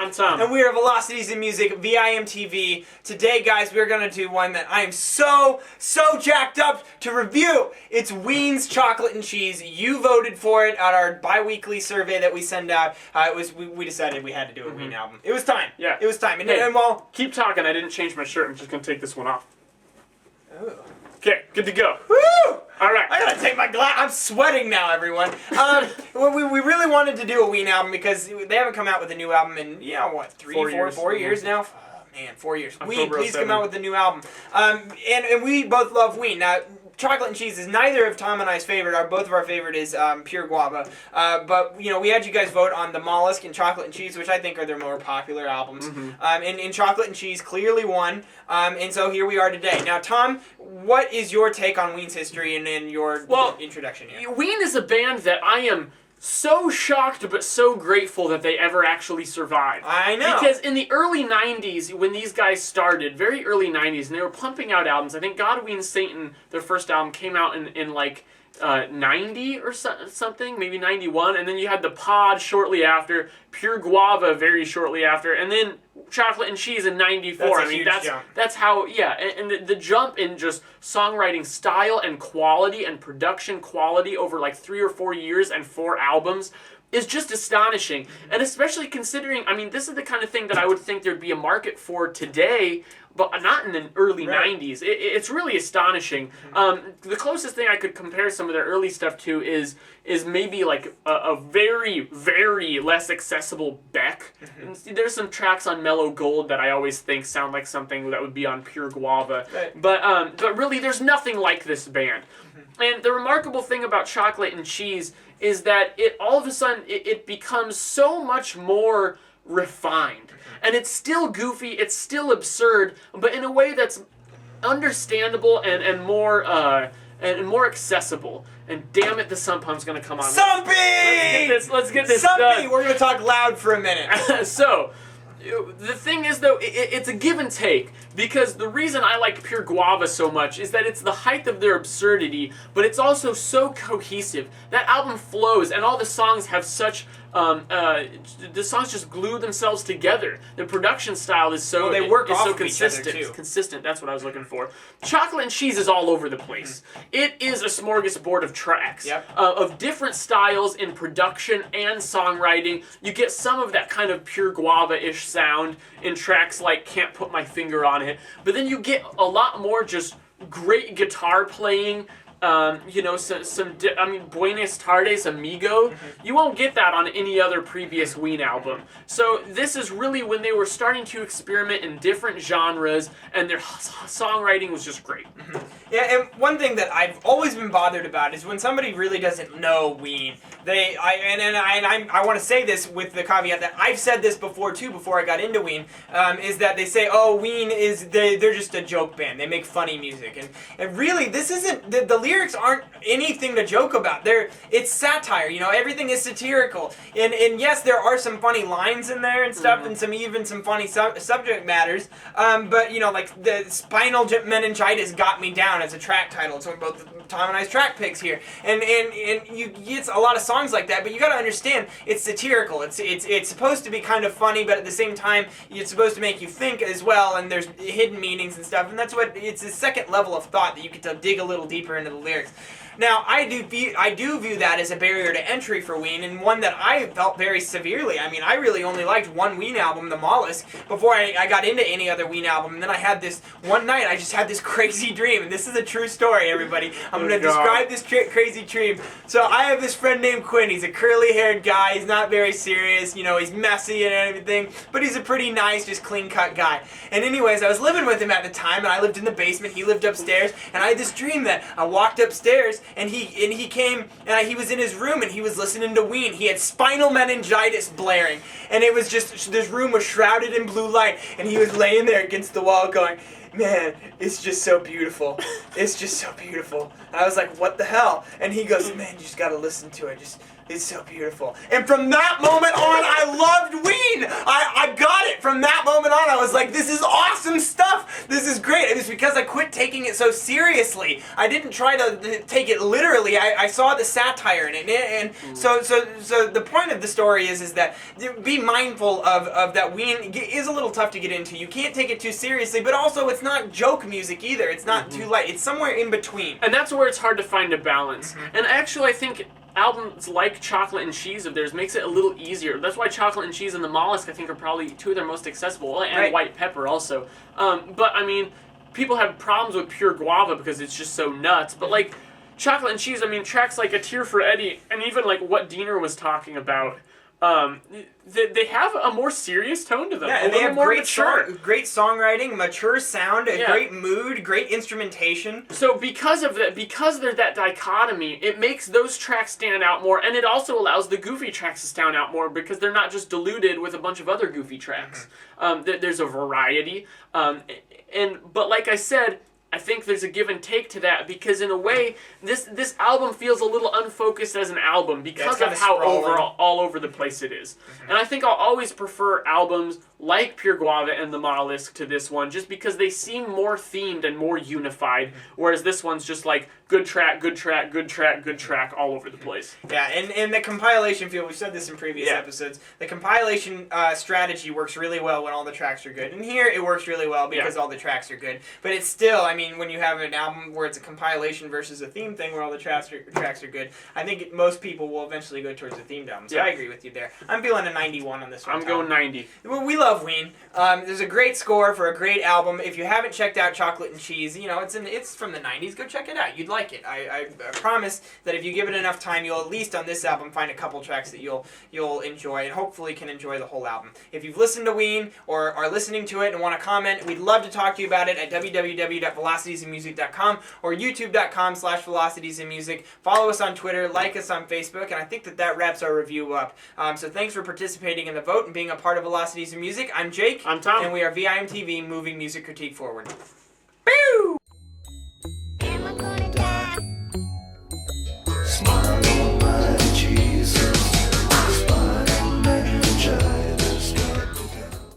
I'm Tom. And we are Velocities in Music, VIMTV. Today, guys, we're going to do one that I am so jacked up to review. It's Ween's Chocolate and Cheese. You voted for it at our bi-weekly survey that we send out. We decided we had to do a Ween album. It was time. Yeah. It was time. And, Hey, and well... keep talking. I didn't change my shirt. I'm just going to take this one off. Oh. Okay, good to go. Woo! All right. I gotta take my glass. I'm sweating now, everyone. We really wanted to do a Ween album because they haven't come out with a new album in, what, 4 years now? Oh, man, 4 years. Ween, please come out with a new album. And we both love Ween. Now, Chocolate and Cheese is neither of Tom and I's favorite. Both of our favorite is Pure Guava. But, we had you guys vote on the Mollusk and Chocolate and Cheese, which I think are their more popular albums. And Chocolate and Cheese clearly won. And so here we are today. Now, Tom, what is your take on Ween's history and your introduction here? Ween is a band that I am so shocked but so grateful that they ever actually survived. I know. Because in the early 90s, when these guys started, very early 90s, and they were pumping out albums, I think God, Ween, Satan, their first album, came out in like 90 or something, maybe 91, and then you had the Pod shortly after, Pure Guava very shortly after, and then Chocolate and Cheese in 94. That's how, and the jump in just songwriting style and quality and production quality over like 3 or 4 years and 4 albums is just astonishing. And especially considering, this is the kind of thing that I would think there'd be a market for today, but not in the early 90s. It's really astonishing. The closest thing I could compare some of their early stuff to is maybe like a very, very less accessible Beck. There's some tracks on Mellow Gold that I always think sound like something that would be on Pure Guava. Right. But really, there's nothing like this band. And the remarkable thing about Chocolate and Cheese is that it all of a sudden it becomes so much more refined. And it's still goofy, it's still absurd, but in a way that's understandable and more accessible. And damn it, the sump pump's gonna come on. Sumpy! Let's get this Sumpy! done. We're gonna talk loud for a minute. So, the thing is, though, it's a give and take, because the reason I like Pure Guava so much is that it's the height of their absurdity, but it's also so cohesive. That album flows, and all the songs have such... the songs just glue themselves together. The production style is so they work off of consistent. each other, too. Consistent. That's what I was looking for. Chocolate and Cheese is all over the place. It is a smorgasbord of tracks, of different styles in production and songwriting. You get some of that kind of Pure Guava-ish sound in tracks like Can't Put My Finger on It, but then you get a lot more just great guitar playing. Buenas Tardes, Amigo. You won't get that on any other previous Ween album. So this is really when they were starting to experiment in different genres, and their songwriting was just great. Yeah, and one thing that I've always been bothered about is when somebody really doesn't know Ween. I want to say this with the caveat that I've said this before too, before I got into Ween, is that they say, oh, Ween they're just a joke band. They make funny music, and really this isn't the lyrics aren't anything to joke about. It's satire. Everything is satirical, and yes, there are some funny lines in there and stuff, and some funny subject matters. But like the Spinal Meningitis got me down as a track title. It's both Tom and I's track picks here, and you get a lot of songs like that. But you got to understand, it's satirical. It's supposed to be kind of funny, but at the same time, it's supposed to make you think as well. And there's hidden meanings and stuff, and that's what it's a second level of thought that you get to dig a little deeper into the lyrics. Now, I do view that as a barrier to entry for Ween, and one that I felt very severely. I really only liked one Ween album, The Mollusk, before I got into any other Ween album. And then I had this, one night, I just had this crazy dream. And this is a true story, everybody. I'm going to describe this crazy dream. So I have this friend named Quinn. He's a curly-haired guy. He's not very serious. He's messy and everything. But he's a pretty nice, just clean-cut guy. And anyways, I was living with him at the time, and I lived in the basement. He lived upstairs. And I had this dream that I walked upstairs, and he came, and he was in his room, and he was listening to Ween. He had Spinal Meningitis blaring, and it was just, this room was shrouded in blue light, and he was laying there against the wall going, man, it's just so beautiful. It's just so beautiful. And I was like, what the hell? And he goes, man, you just gotta listen to it. It's so beautiful. And from that moment on, I loved Ween. I got it. From that moment on, I was like, this is awesome stuff. This is great. It was because I quit taking it so seriously. I didn't try to take it literally. I saw the satire in it. And so the point of the story is that be mindful of that. Ween is a little tough to get into. You can't take it too seriously, but also it's not joke music either. It's not too light. It's somewhere in between. And that's where it's hard to find a balance. And actually, I think albums like Chocolate and Cheese of theirs makes it a little easier. That's why Chocolate and Cheese and The Mollusk, I think, are probably two of their most accessible, and Right. White Pepper also. But, I mean, people have problems with Pure Guava because it's just so nuts. But, like, Chocolate and Cheese, I mean, tracks like A Tear for Eddie, and even, like, what Diener was talking about, they have a more serious tone to them. Yeah, a and they little have more great mature. great songwriting, mature sound, a Yeah. great mood, great instrumentation. So because of that, because there's that dichotomy, it makes those tracks stand out more, and it also allows the goofy tracks to stand out more because they're not just diluted with a bunch of other goofy tracks. There's a variety, but like I said, I think there's a give and take to that because in a way, this album feels a little unfocused as an album because of how all over the place it is. And I think I'll always prefer albums like Pure Guava and The Mollusk to this one just because they seem more themed and more unified, whereas this one's just like good track, good track, good track, good track all over the place. Yeah, and the compilation feel, we've said this in previous episodes, the compilation strategy works really well when all the tracks are good. And here it works really well because all the tracks are good. But it's still, I mean, when you have an album where it's a compilation versus a theme thing where all the tracks are good, I think most people will eventually go towards a themed album. So I agree with you there. I'm feeling a 91 on this one. I'm going 90. Well, we love Ween. There's a great score for a great album. If you haven't checked out Chocolate and Cheese, you know, it's from the 90s. Go check it out. You'd like it. I promise that if you give it enough time, you'll at least on this album find a couple tracks that you'll enjoy and hopefully can enjoy the whole album. If you've listened to Ween or are listening to it and want to comment, we'd love to talk to you about it at www.velocitiesandmusic.com or youtube.com/velocitiesandmusic. Follow us on Twitter, like us on Facebook, and I think that wraps our review up. So thanks for participating in the vote and being a part of Velocities and Music. I'm Jake. I'm Tom. And we are VIMTV, moving music critique forward. Boo! Am I gonna die? Smile.